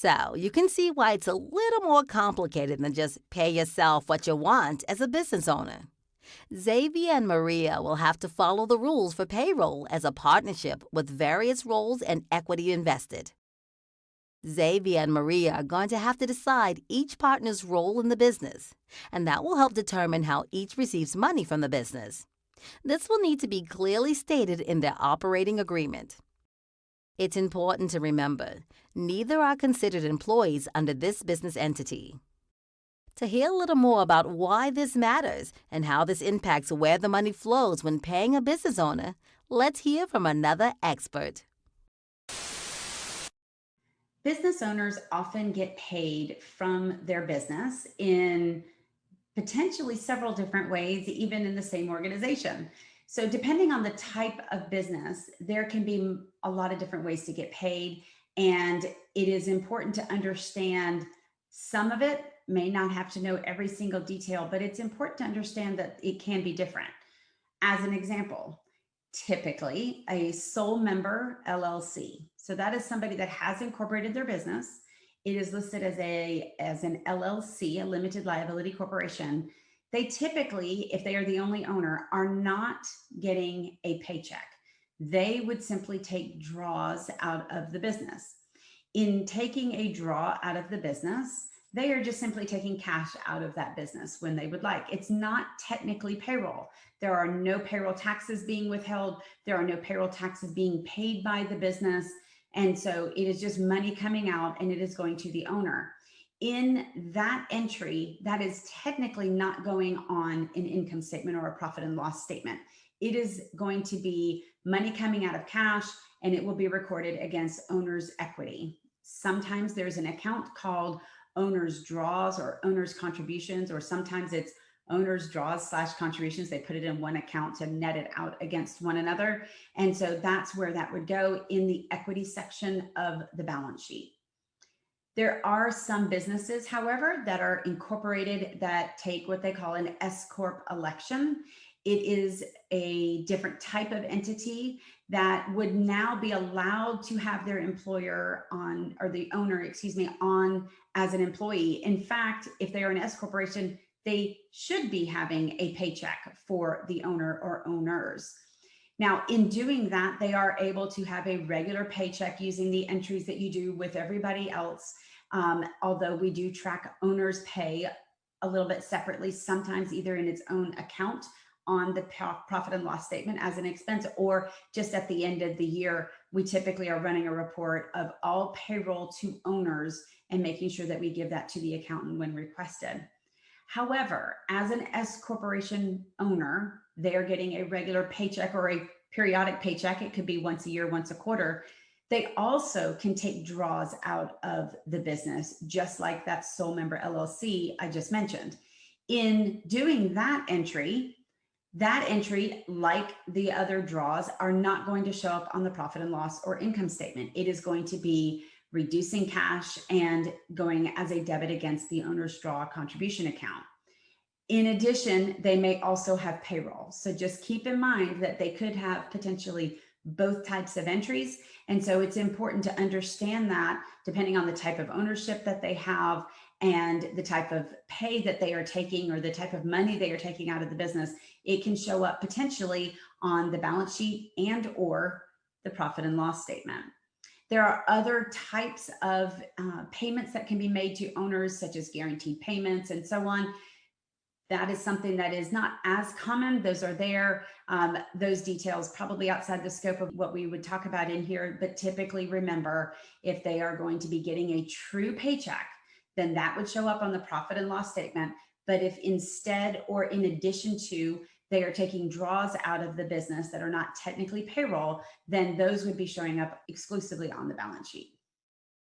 So you can see why it's a little more complicated than just pay yourself what you want as a business owner. Xavier and Maria will have to follow the rules for payroll as a partnership with various roles and equity invested. Xavier and Maria are going to have to decide each partner's role in the business, and that will help determine how each receives money from the business. This will need to be clearly stated in their operating agreement. It's important to remember, neither are considered employees under this business entity. To hear a little more about why this matters and how this impacts where the money flows when paying a business owner, let's hear from another expert. Business owners often get paid from their business in potentially several different ways, even in the same organization. So, depending on the type of business, there can be a lot of different ways to get paid. And it is important to understand some of it, may not have to know every single detail, but it's important to understand that it can be different. As an example, typically a sole member LLC. So that is somebody that has incorporated their business. It is listed as an LLC, a limited liability corporation. They typically, if they are the only owner, are not getting a paycheck. They would simply take draws out of the business. In taking a draw out of the business, they are just simply taking cash out of that business when they would like. It's not technically payroll. There are no payroll taxes being withheld. There are no payroll taxes being paid by the business. And so it is just money coming out and it is going to the owner. In that entry, that is technically not going on an income statement or a profit and loss statement. It is going to be money coming out of cash and it will be recorded against owner's equity. Sometimes there's an account called owner's draws or owner's contributions, or sometimes it's owner's draws / contributions. They put it in one account to net it out against one another. And so that's where that would go in the equity section of the balance sheet. There are some businesses, however, that are incorporated that take what they call an S Corp election. It is a different type of entity that would now be allowed to have their employer on, or the owner, excuse me, on as an employee. In fact, if they are an S corporation, they should be having a paycheck for the owner or owners. Now, in doing that, they are able to have a regular paycheck using the entries that you do with everybody else. Although we do track owner's pay a little bit separately, sometimes either in its own account on the profit and loss statement as an expense, or just at the end of the year, we typically are running a report of all payroll to owners and making sure that we give that to the accountant when requested. However, as an S corporation owner, they are getting a regular paycheck or a periodic paycheck. It could be once a year, once a quarter. They also can take draws out of the business, just like that sole member LLC I just mentioned. In doing that entry, like the other draws, are not going to show up on the profit and loss or income statement. It is going to be reducing cash and going as a debit against the owner's draw contribution account. In addition, they may also have payroll. So just keep in mind that they could have potentially both types of entries. And so it's important to understand that depending on the type of ownership that they have and the type of pay that they are taking or the type of money they are taking out of the business, it can show up potentially on the balance sheet and or the profit and loss statement. There are other types of payments that can be made to owners, such as guaranteed payments and so on. That is something that is not as common. Those are there. Those details probably outside the scope of what we would talk about in here, but typically remember, if they are going to be getting a true paycheck, then that would show up on the profit and loss statement. But if instead or in addition to they are taking draws out of the business that are not technically payroll, then those would be showing up exclusively on the balance sheet.